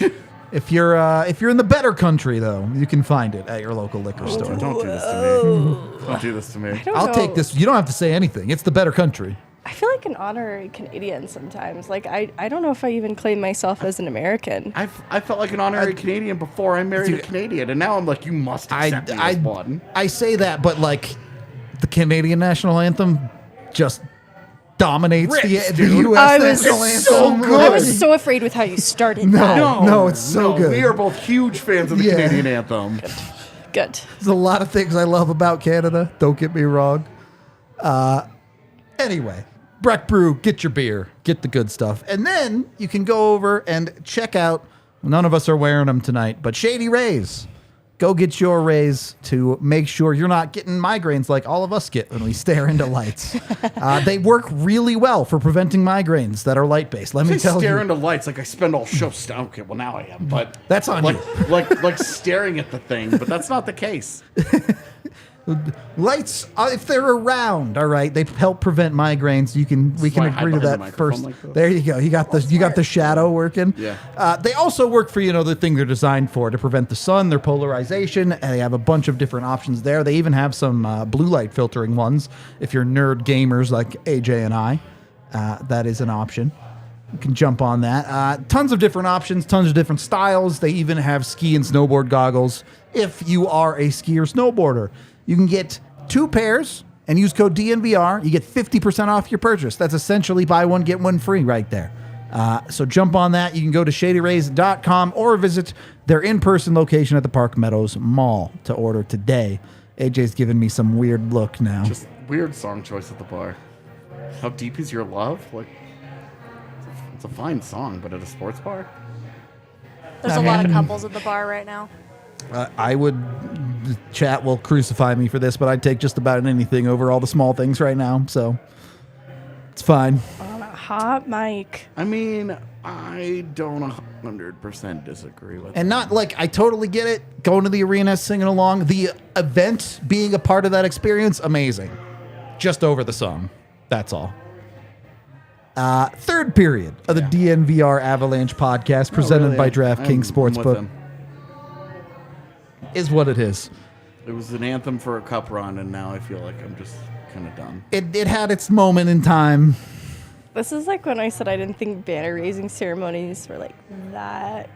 if you're in the better country, though, you can find it at your local liquor store. Don't do this to me. Don't do this to me. I'll take this. You don't have to say anything. It's the better country. I feel like an honorary Canadian sometimes. Like, I don't know if I even claim myself as an American. I felt like an honorary Canadian before I married a Canadian, and now I'm like, you must accept me as one. I say that, but like the Canadian national anthem just dominates the U.S. national anthem. so good. I was so afraid with how you started that. No, it's so good. We are both huge fans of the Canadian anthem. Good. There's a lot of things I love about Canada. Don't get me wrong. Anyway, Breck Brew, get your beer, get the good stuff. And then you can go over and check out, none of us are wearing them tonight, but Shady Rays. Go get your rays to make sure you're not getting migraines like all of us get when we stare into lights. They work really well for preventing migraines that are light-based. Let me tell you. Stare into lights like I spend all show. Okay, well now I am, but that's on you. Like staring at the thing, but that's not the case. Lights, if they're around, all right, they help prevent migraines. We can agree to that first. like there you go. You got the shadow working. Yeah. They also work for the thing they're designed for, to prevent the sun, their polarization. And they have a bunch of different options there. They even have some blue light filtering ones. If you're nerd gamers like AJ and I, that is an option. You can jump on that. Tons of different options, tons of different styles. They even have ski and snowboard goggles if you are a ski or snowboarder. You can get 2 pairs and use code DNVR. You get 50% off your purchase. That's essentially buy one, get one free right there. So jump on that. You can go to shadyrays.com or visit their in-person location at the Park Meadows Mall to order today. AJ's giving me some weird look now. Just weird song choice at the bar. How deep is your love? Like, it's a fine song, but at a sports bar? There's a lot of couples at the bar right now. I would, chat will crucify me for this, but I'd take just about anything over all the small things right now, so it's fine. On a hot mic. I mean, I don't 100% disagree with And not like, I totally get it, going to the arena, singing along, the event, being a part of that experience, amazing. Just over the song. That's all. Third period of the DNVR Avalanche Podcast, presented by DraftKings Sportsbook. Is what it is. It was an anthem for a cup run, and now I feel like I'm just kind of done. It had its moment in time. This is like when I said I didn't think banner raising ceremonies were like that.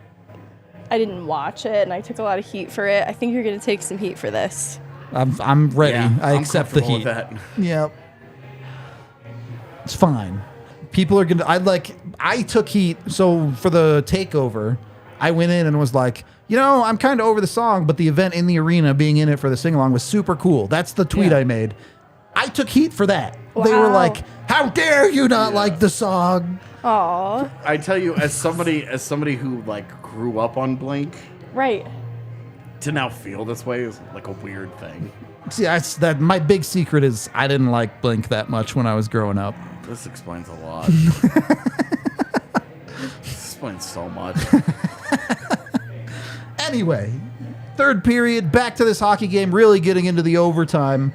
I didn't watch it, and I took a lot of heat for it. I think you're going to take some heat for this. I'm ready. Yeah, I accept the heat. With that. Yep. It's fine. People are going to... I took heat, so for the takeover, I went in and was like... I'm kind of over the song, but the event in the arena, being in it for the sing-along, was super cool. That's the tweet I made. I took heat for that. Wow. They were like, how dare you not like the song? Aw. I tell you, as somebody who grew up on Blink, Right. to now feel this way is like a weird thing. See, that my big secret is I didn't like Blink that much when I was growing up. This explains a lot. This explains so much. Anyway, third period, back to this hockey game, really getting into the overtime.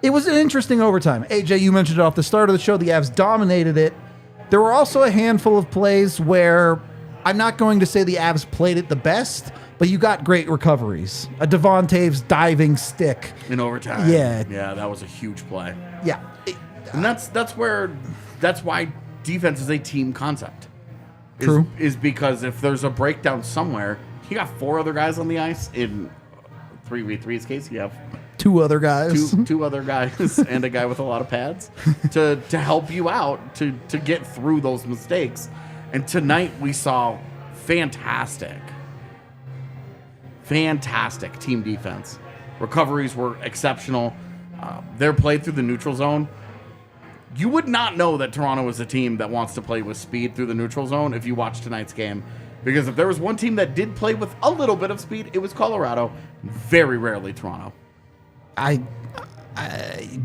It was an interesting overtime. AJ, you mentioned it off the start of the show. The Avs dominated it. There were also a handful of plays where I'm not going to say the Avs played it the best, but you got great recoveries. A Devon Taves diving stick. In overtime. Yeah. Yeah, that was a huge play. Yeah. And that's why defense is a team concept. True. Is because if there's a breakdown somewhere, you got 4 other guys on the ice. In 3v3's case, you have 2 other guys. two other guys and a guy with a lot of pads to help you out to get through those mistakes. And tonight we saw fantastic team defense. Recoveries were exceptional. Their play through the neutral zone. You would not know that Toronto is a team that wants to play with speed through the neutral zone if you watch tonight's game. Because if there was one team that did play with a little bit of speed, it was Colorado. Very rarely Toronto. I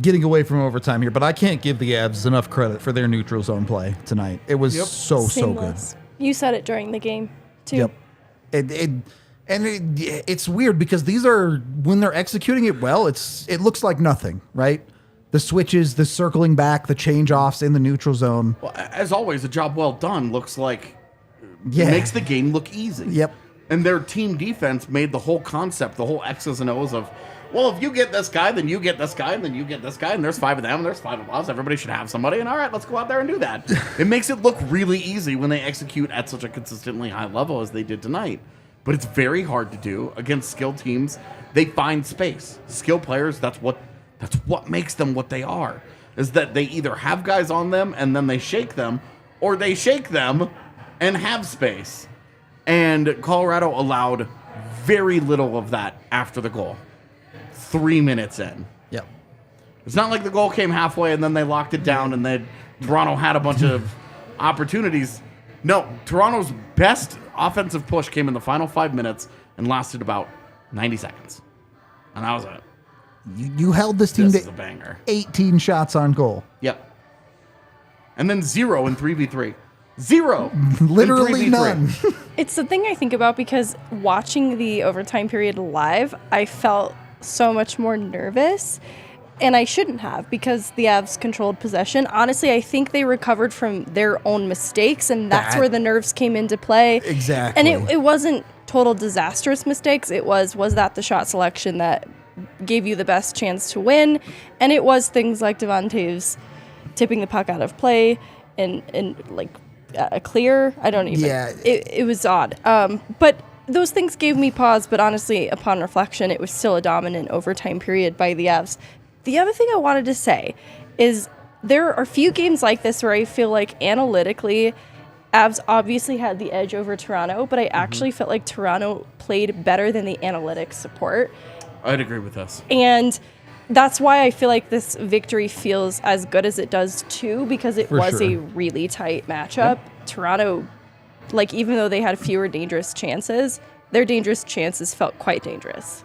getting away from overtime here, but I can't give the Avs enough credit for their neutral zone play tonight. It was so good. Seamless. You said it during the game, too. Yep. It's weird because these are, when they're executing it well, it looks like nothing, right? The switches, the circling back, the change-offs in the neutral zone. Well, as always, a job well done looks like makes the game look easy. Yep. And their team defense made the whole concept, the whole X's and O's of, well, if you get this guy, then you get this guy, and then you get this guy, and there's 5 of them, and there's 5 of us. Everybody should have somebody, and all right, let's go out there and do that. It makes it look really easy when they execute at such a consistently high level as they did tonight. But it's very hard to do against skilled teams. They find space. Skilled players, that's what makes them what they are, is that they either have guys on them and then they shake them, or they shake them and have space. And Colorado allowed very little of that after the goal. 3 minutes in. Yep. It's not like the goal came halfway and then they locked it down and then Toronto had a bunch of opportunities. No, Toronto's best offensive push came in the final 5 minutes and lasted about 90 seconds. And that was it. You held this team This is a to banger. 18 shots on goal. Yep. And then 0 in 3v3. 0. Literally in 3v3. none. It's the thing I think about because watching the overtime period live, I felt so much more nervous. And I shouldn't have because the Avs controlled possession. Honestly, I think they recovered from their own mistakes, and that's where the nerves came into play. Exactly. And it wasn't total disastrous mistakes. It was that the shot selection that gave you the best chance to win? And it was things like Devon Taves tipping the puck out of play and like a clear. I don't even. Yeah. It was odd. But those things gave me pause. But honestly, upon reflection, it was still a dominant overtime period by the Avs. The other thing I wanted to say is there are a few games like this where I feel like analytically, Avs obviously had the edge over Toronto, but I actually felt like Toronto played better than the analytics support. I'd agree with this. And that's why I feel like this victory feels as good as it does too, because it was a really tight matchup. Yep. Toronto, like even though they had fewer dangerous chances, their dangerous chances felt quite dangerous.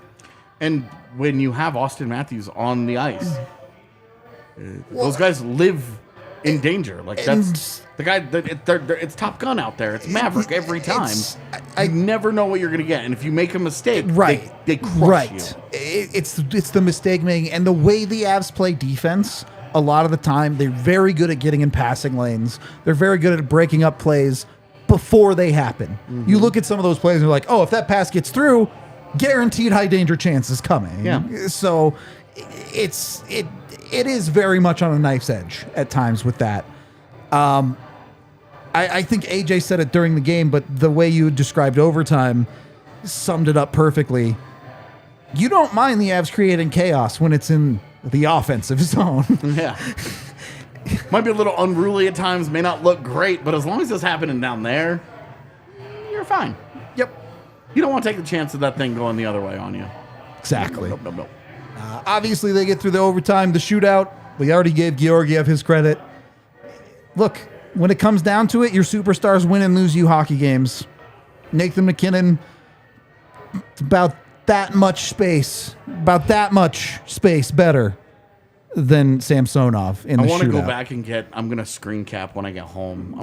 And when you have Austin Matthews on the ice, those guys live in danger. Like that's the guy. It's Top Gun out there. It's Maverick every time. I never know what you're going to get, and if you make a mistake, they crush you. It's the mistake making and the way the Avs play defense. A lot of the time, they're very good at getting in passing lanes. They're very good at breaking up plays before they happen. Mm-hmm. You look at some of those plays and you're like, oh, if that pass gets through, guaranteed high danger chance is coming. Yeah. So it is very much on a knife's edge at times with that. I think AJ said it during the game, but the way you described overtime summed it up perfectly. You don't mind the Avs creating chaos when it's in the offensive zone. Yeah. Might be a little unruly at times, may not look great, but as long as it's happening down there, you're fine. Yep. You don't want to take the chance of that thing going the other way on you. Exactly. Nope. Obviously, they get through the overtime, the shootout. We already gave Georgiev his credit. Look, when it comes down to it, your superstars win and lose you hockey games. Nathan Mackinnon, about that much space better than Samsonov in the shootout. I want to go back and I'm going to screen cap when I get home.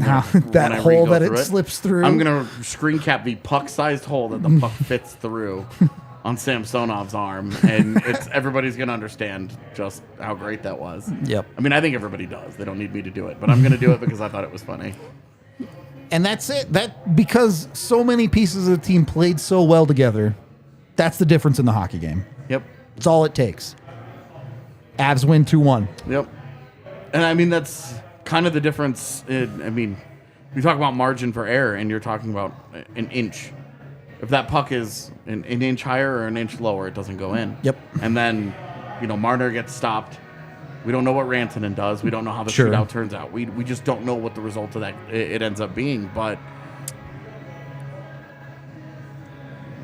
That hole that it slips through. I'm going to screen cap the puck-sized hole that the puck fits through on Samsonov's arm, and everybody's going to understand just how great that was. Yep. I mean, I think everybody does. They don't need me to do it, but I'm going to do it because I thought it was funny. And that's it. That because so many pieces of the team played so well together, that's the difference in the hockey game. Yep. It's all it takes. Avs win 2-1. Yep. And I mean, that's kind of the difference. We talk about margin for error, and you're talking about an inch. If that puck is an inch higher or an inch lower, it doesn't go in. Yep. And then, Marner gets stopped. We don't know what Rantanen does. We don't know how the Sure. shootout turns out. We just don't know what the result of that it ends up being. But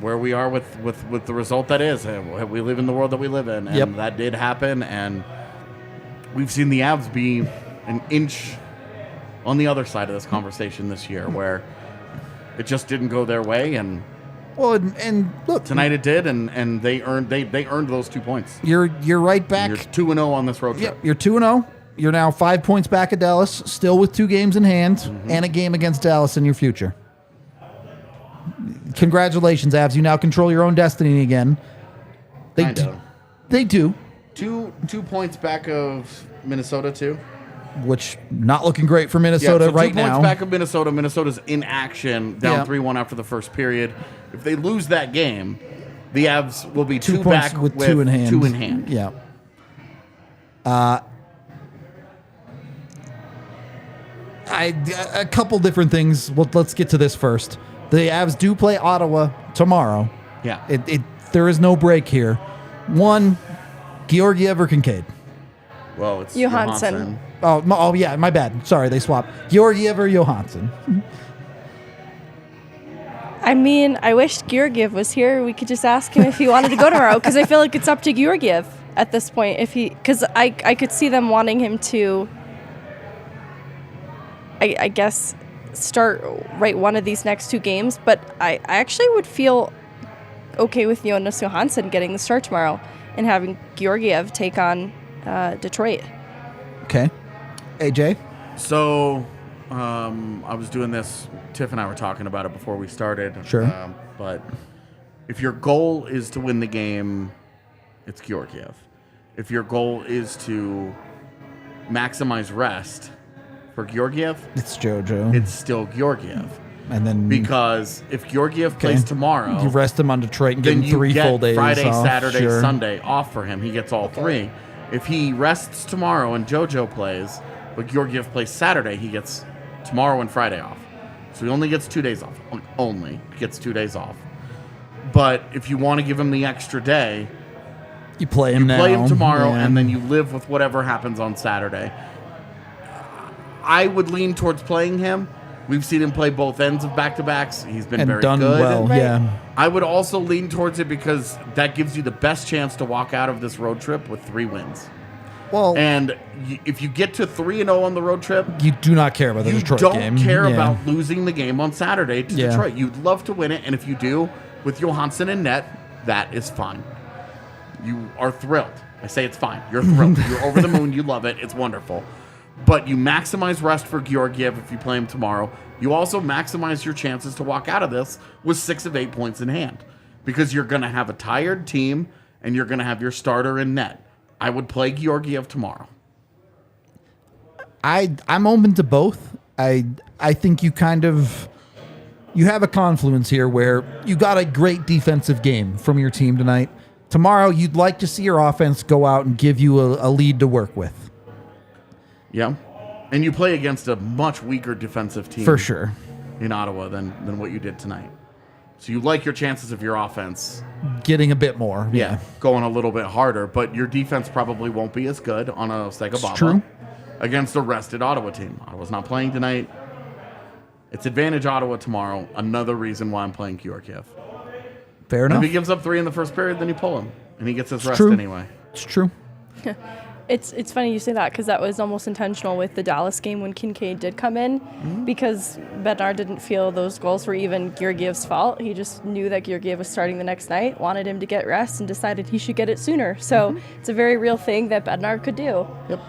where we are with the result that is, we live in the world that we live in, and Yep. that did happen. And we've seen the Avs be an inch on the other side of this conversation this year, where it just didn't go their way. And Well, and look, tonight it did, and they earned those 2 points. you're right back. You're 2-0 on this road trip. Yep, you're 2-0. You're now 5 points back at Dallas, still with 2 games in hand Mm-hmm. and a game against Dallas in your future. Congratulations, Avs. You now control your own destiny again. Kinda. They do, 2 points back of Minnesota too. which not looking great for Minnesota so right 2 points now. back of Minnesota. Minnesota's in action, down Yeah. 3-1 after the first period. If they lose that game, the Avs will be 2 2 points back with 2 in hand. 2 in hand. Yeah. A couple different things. Well, let's get to this first. The Avs do play Ottawa tomorrow. Yeah. There is no break here. One, Georgiev or Kincaid? Well, it's Johansson. Oh, yeah, my bad. Sorry, they swapped. Georgiev or Johansson? I mean, I wish Georgiev was here. We could just ask him if he wanted to go tomorrow, because I feel like it's up to Georgiev at this point. Because I could see them wanting him to, I guess, start right one of these next 2 games. But I actually would feel okay with Jonas Johansson getting the start tomorrow and having Georgiev take on Detroit. Okay. AJ? So, I was doing this. Tiff and I were talking about it before we started. Sure. But if your goal is to win the game, it's Georgiev. If your goal is to maximize rest for Georgiev, It's JoJo. it's still Georgiev. and then Because if Georgiev plays tomorrow, you rest him on Detroit and give then him you 3 get full days Friday, off. Saturday, Sure. Sunday off for him. He gets all 3. If he rests tomorrow and JoJo plays, but Georgiev plays Saturday, he gets tomorrow and Friday off. So he only gets 2 days off. Only gets 2 days off. But if you want to give him the extra day, You play him now. play him tomorrow, Yeah. and then you live with whatever happens on Saturday. I would lean towards playing him. We've seen him play both ends of back-to-backs. He's been And very done good. well, Right. yeah. I would also lean towards it because that gives you the best chance to walk out of this road trip with 3 wins. Well, And if you get to 3-0 on the road trip, you do not care about the you Detroit don't game. care Yeah. about losing the game on Saturday to Yeah. Detroit. You'd love to win it, and if you do, with Johansson in net, that is fine. You are thrilled. I say it's fine. You're thrilled. You're over the moon. You love it. It's wonderful. But you maximize rest for Georgiev if you play him tomorrow. You also maximize your chances to walk out of this with 6 of 8 points in hand, because you're going to have a tired team and you're going to have your starter in net. I would play Georgiev tomorrow. I'm open to both. I think you have a confluence here where you got a great defensive game from your team tonight. Tomorrow, you'd like to see your offense go out and give you a lead to work with. Yeah. And you play against a much weaker defensive team For sure. in Ottawa than what you did tonight. So you like your chances of your offense, Getting a bit more. Yeah. going a little bit harder, but your defense probably won't be as good on a Segababa true. against a rested Ottawa team. Ottawa's not playing tonight. It's advantage Ottawa tomorrow. Another reason why I'm playing Georgiev. Fair And enough. if he gives up 3 in the first period, then you pull him, and he gets his rest true. anyway. It's true. It's funny you say that, because that was almost intentional with the Dallas game when Kincaid did come in, because Bednar didn't feel those goals were even Georgiev's fault. He just knew that Georgiev was starting the next night, wanted him to get rest, and decided he should get it sooner. So it's a very real thing that Bednar could do. Yep.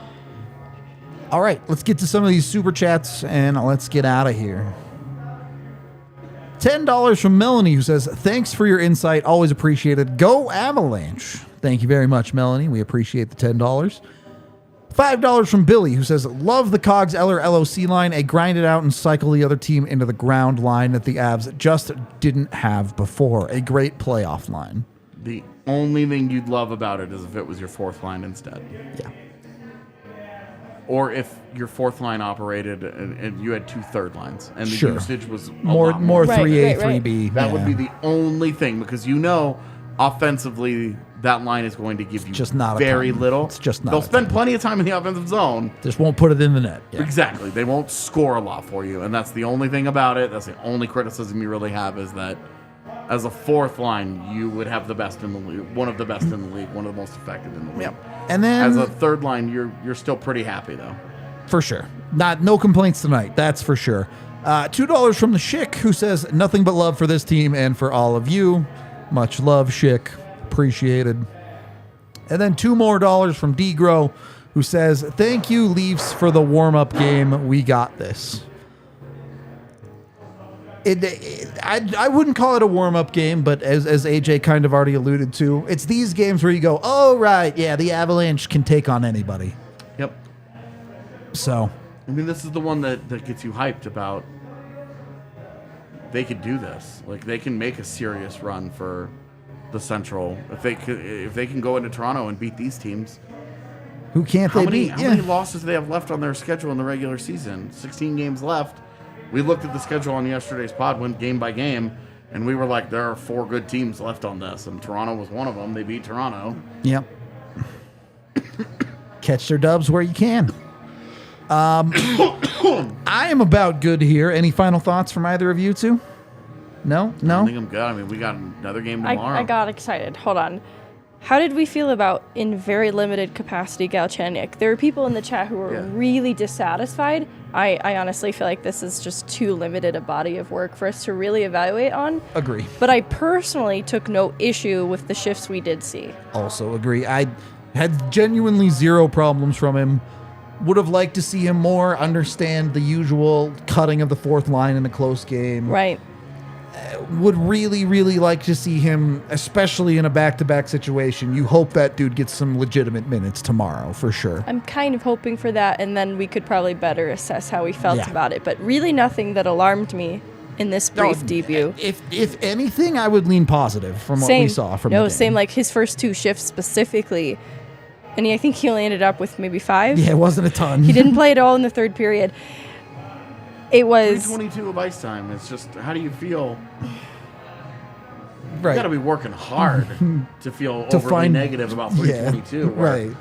All right, let's get to some of these super chats and let's get out of here. $10 from Melanie, who says, thanks for your insight. Always appreciated. Go Avalanche. Thank you very much, Melanie. We appreciate the $10. $5 from Billy, who says, love the Cogs Eller LOC line, a grind it out and cycle the other team into the ground line that the Avs just didn't have before. A great playoff line. The only thing you'd love about it is if it was your fourth line instead. Yeah. Or if your fourth line operated and you had 2 third lines and the Sure. usage was a More lot more. 3A, right. 3B. That would be the only thing, because offensively that line is going to give you just not a very ton. little. It's just not They'll a spend ton. plenty of time in the offensive zone. Just won't put it in the net. Yeah. Exactly. They won't score a lot for you, and that's the only thing about it. That's the only criticism you really have, is that as a fourth line, you would have the best in the league, one of the best in the league, one of the most effective in the league. And then As a third line, you're still pretty happy though. for sure. No complaints tonight. That's for sure. $2 from the Schick, who says, nothing but love for this team and for all of you. Much love, Schick. Appreciated. And then $2 more from D-Grow, who says, thank you, Leafs, for the warm-up game. We got this. I wouldn't call it a warm-up game, but as AJ kind of already alluded to, it's these games where you go, oh, right, yeah, the Avalanche can take on anybody. Yep. So, I mean, this is the one that gets you hyped about. They could do this. Like, they can make a serious run for the Central if they can go into Toronto and beat these teams. who can't they beat? How many losses do they have left on their schedule in the regular season? 16 games left. We looked at the schedule on yesterday's pod, went game by game, and we were like, there are 4 good teams left on this, and Toronto was one of them. They beat Toronto. Yep. Catch their dubs where you can. I am about good here. Any final thoughts from either of you two? No? I think I'm good. I mean, we got another game tomorrow. I got excited. Hold on. How did we feel about, in very limited capacity, Galchenyuk? There were people in the chat who were really dissatisfied. I honestly feel like this is just too limited a body of work for us to really evaluate on. Agree. But I personally took no issue with the shifts we did see. Also agree. I had genuinely zero problems from him. Would have liked to see him more understand the usual cutting of the fourth line in a close game. Right. Would really, really like to see him, especially in a back-to-back situation. You hope that dude gets some legitimate minutes tomorrow, for sure. I'm kind of hoping for that, and then we could probably better assess how we felt Yeah. about it. But really nothing that alarmed me in this brief debut. If anything, I would lean positive from what we saw from the game. same, like his first 2 shifts specifically. And I think he only ended up with maybe 5. Yeah, it wasn't a ton. He didn't play at all in the third period. It was 3:22 of ice time. It's just, how do you feel? Right. You got to be working hard to feel To overly find- negative about 322. where Right.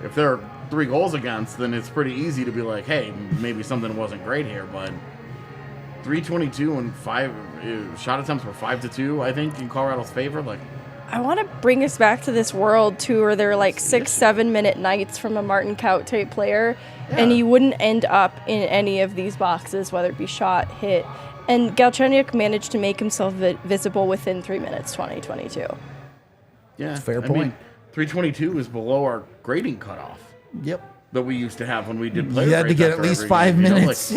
If there are 3 goals against, then it's pretty easy to be like, hey, maybe something wasn't great here. But 322 and 5 shot attempts were 5-2, I think, in Colorado's favor. Like, I want to bring us back to this world too, where there are like 6-7 minute nights from a Martin Kaut type player, and he wouldn't end up in any of these boxes, whether it be shot, hit. And Galchenyuk managed to make himself visible within 3 minutes, 2022. yeah, Fair I point. mean, 322 is below our grading cutoff Yep. that we used to have when we did play. You had to get at least 5 minutes.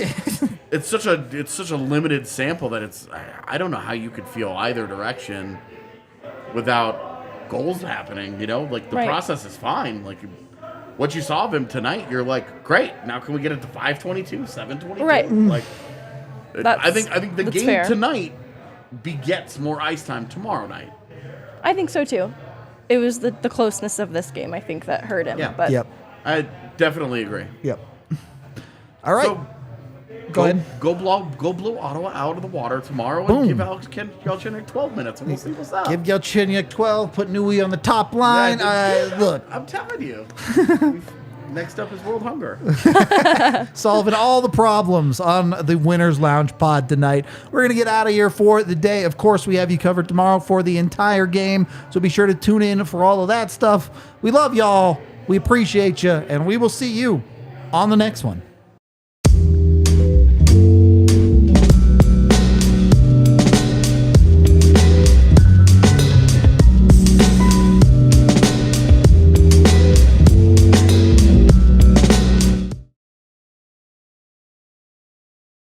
It's such a limited sample that I don't know how you could feel either direction without goals happening. Like the Right. process is fine. Like what you saw of him tonight, you're like, great. Now can we get it to 522, 722? Right. Like That's- I think the that's game fair. tonight begets more ice time tomorrow night. I think so too. It was the closeness of this game, I think, that hurt him. Yeah. But Yep. I definitely agree. Yep. All right. So, Go ahead. Go blow Ottawa out of the water tomorrow Boom. and give Alex Galchenyuk 12 minutes, and we'll see what's up. Give Galchenyuk 12, put Newey on the top line. Look, I'm telling you. Next up is World Hunger. solving all the problems on the Winners Lounge pod tonight. We're going to get out of here for the day. Of course, we have you covered tomorrow for the entire game, so be sure to tune in for all of that stuff. We love y'all. We appreciate you, and we will see you on the next one.